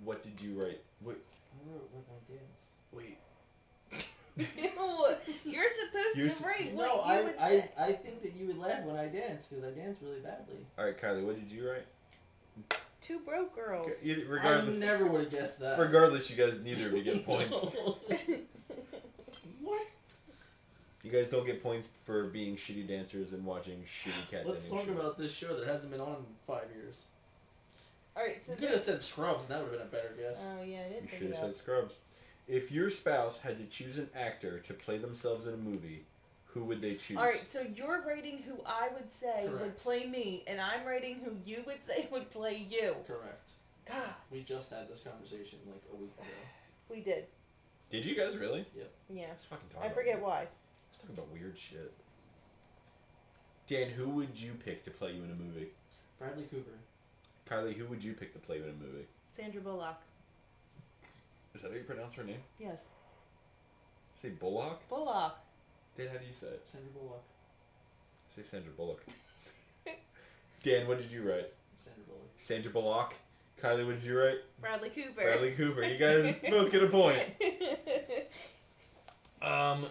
what did you write? Wait. I wrote when I dance. Wait. Ew, you're supposed You're to write what No, you would say. I think that you would laugh when I dance, because I dance really badly. Alright, Kylie, what did you write? Two broke girls. Regardless, I never would have guessed that. regardless, you guys, neither of you get points. What? You guys don't get points for being shitty dancers and watching shitty cat Let's dancing talk shows. about this show that hasn't been on in 5 years. Alright, so You could have said Scrubs, and that would have been a better guess. Oh yeah, I You didn't should think have of said that. Scrubs. If your spouse had to choose an actor to play themselves in a movie, who would they choose? Alright, so you're writing who I would say would Correct. play me, and I'm writing who you would say would play you. Correct. God, We just had this conversation like a week ago. we did. Did you guys really? Yeah. Let's fucking talk I about forget it. why. Let's talk about weird shit. Dan, who would you pick to play you in a movie? Bradley Cooper. Kylie, who would you pick to play you in a movie? Sandra Bullock. Is that how you pronounce her name? Yes. Say Bullock? Bullock. Dan, how do you say it? Sandra Bullock. Say Sandra Bullock. Dan, what did you write? Sandra Bullock. Sandra Bullock. Kylie, what did you write? Bradley Cooper. Bradley Cooper. You guys both get a point.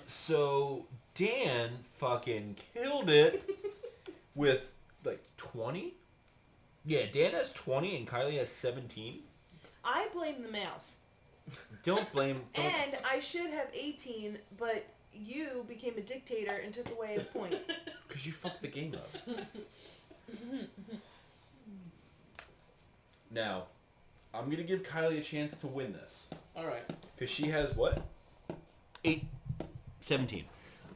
So Dan fucking killed it with like 20? Yeah, Dan has 20 and Kylie has 17. I blame the mouse. Don't blame. And I should have 18, but you became a dictator and took away a point. Because you fucked the game up. Now, I'm going to give Kylie a chance to win this. All right. Because she has what? 17.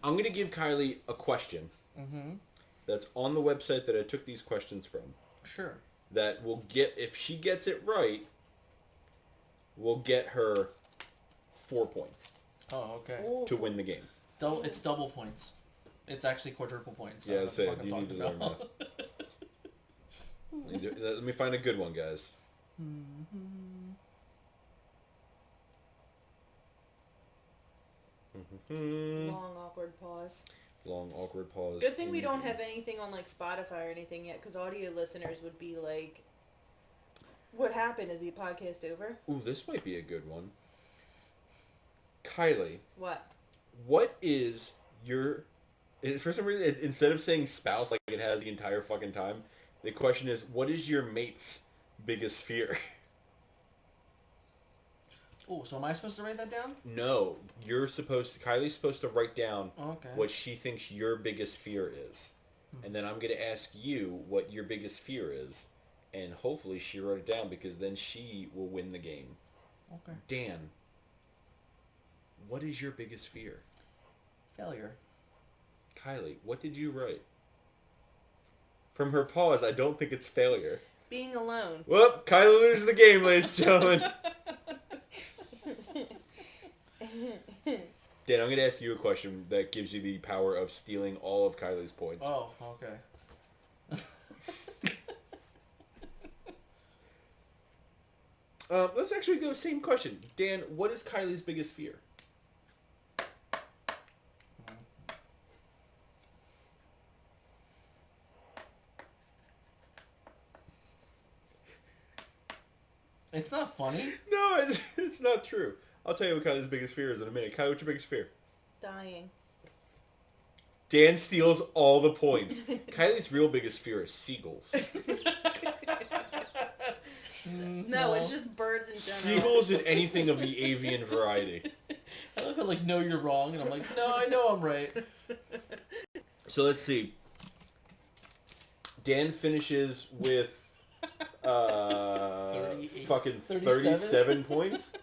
I'm going to give Kylie a question that's on the website that I took these questions from. Sure. That will get, if she gets it right, will get her 4 points Oh, okay. to win the game. It's double points. It's actually quadruple points. Yeah, I say, you need to learn math. Let me find a good one, guys. Long, awkward pause. Long, awkward pause. Good thing we don't have anything on, like, Spotify or anything yet, because audio listeners would be like, what happened? Is the podcast over? Ooh, this might be a good one. Kylie. What is your... For some reason, instead of saying spouse like it has the entire fucking time, the question is, what is your mate's biggest fear? Oh, so am I supposed to write that down? No, Kylie's supposed to write down Okay. what she thinks your biggest fear is. And then I'm going to ask you what your biggest fear is. And hopefully she wrote it down because then she will win the game. Okay. Dan, what is your biggest fear? Failure. Kylie, what did you write? From her pause, I don't think it's failure. being alone. Well, Kylie loses the game, ladies and gentlemen. Dan, I'm going to ask you a question that gives you the power of stealing all of Kylie's points. Oh, okay. Let's actually go same question. Dan, what is Kylie's biggest fear? It's not funny. No, it's not true. I'll tell you what Kylie's biggest fear is in a minute. Kylie, what's your biggest fear? Dying. Dan steals all the points. Kylie's real biggest fear is seagulls. No, it's just birds in general. Seagulls and anything of the avian variety. I love how, like, no, you're wrong, and I'm like, no, I know I'm right. So let's see. Dan finishes with fucking 37 points.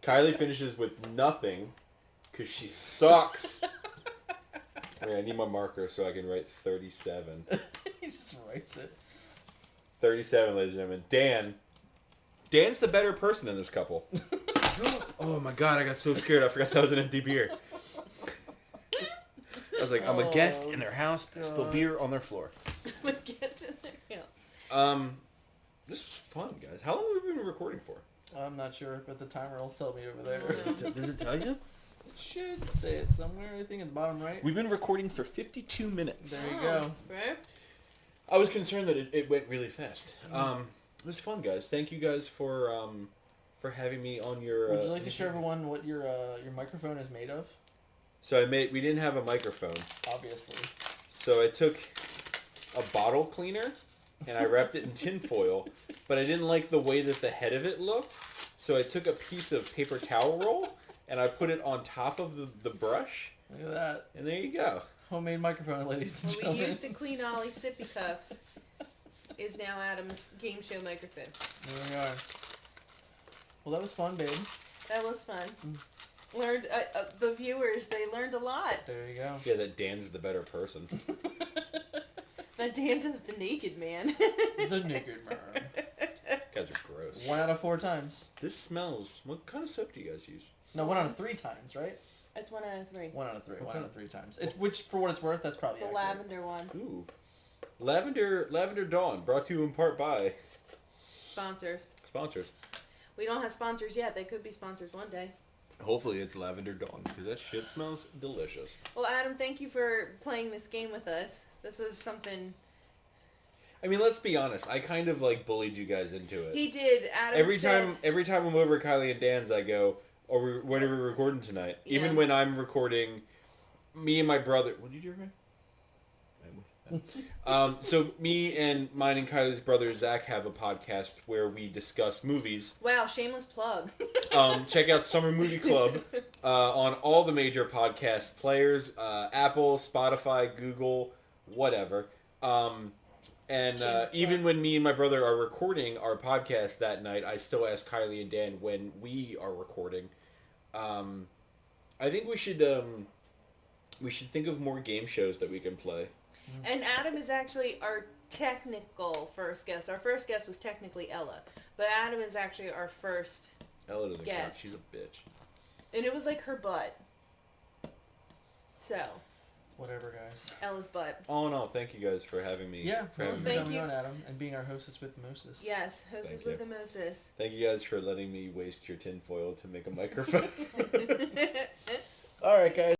Kylie finishes with nothing because she sucks. Wait, I need my marker so I can write 37. He just writes it. 37, ladies and gentlemen. Dan's the better person in this couple. Oh my god, I got so scared. I forgot that was an empty beer. I was like, I'm a guest in their house. I spill beer on their floor. I'm a guest in their house. This was fun, guys. How long have we been recording for? I'm not sure, but the timer will tell me over there. Does it tell you? It should say it somewhere, I think, at the bottom right. We've been recording for 52 minutes. There you go. Right? I was concerned that it went really fast. It was fun, guys. Thank you guys for having me on your... Would you like to show everyone what your microphone is made of? So we didn't have a microphone. Obviously. So I took a bottle cleaner and I wrapped it in tin foil, but I didn't like the way that the head of it looked. So I took a piece of paper towel roll and I put it on top of the brush. Look at that. And there you go. Homemade microphone, ladies and What we gentlemen. used to clean Ollie's sippy cups is now Adam's game show microphone. There we are. Well, that was fun, babe. That was fun. Learned the viewers. They learned a lot. There you go. Yeah, that Dan's the better person. That Dan does the naked man. The naked man. Guys are gross. 1 out of 4 times. This smells... What kind of soap do you guys use? No, 1 out of 3 times, right? That's 1 out of 3. 1 out of 3. 1 Okay. out of 3 times. Which, for what it's worth, that's probably The accurate. lavender one. Ooh. Lavender Dawn, brought to you in part by... Sponsors. Sponsors. We don't have sponsors yet. They could be sponsors one day. Hopefully it's Lavender Dawn, because that shit smells delicious. Well, Adam, thank you for playing this game with us. This was something... I mean, let's be honest. I kind of, like, bullied you guys into it. He did. Adam Every said... time I'm over at Kylie and Dan's, I go, when are we recording tonight? Yeah. Even when I'm recording, me and my brother... What did you do, so me and mine and Kylie's brother Zach have a podcast where we discuss movies. Wow, shameless plug. Check out Summer Movie Club on all the major podcast players, Apple, Spotify, Google, whatever. And Shameless even plug. when me and my brother are recording our podcast that night, I still ask Kylie and Dan when we are recording. I think we should think of more game shows that we can play. And Adam is actually our technical first guest. Our first guest was technically Ella, but Adam is actually our first, Ella doesn't count. Guest. She's a bitch. and it was like her butt. So, Whatever, guys. Ella's butt. All in all, thank you guys for having me. Yeah, for having Thank me. coming you. on, Adam, and being our hostess with the mostest. Yes, hostess Thank with you. the mostest. Thank you guys for letting me waste your tinfoil to make a microphone. All right, guys.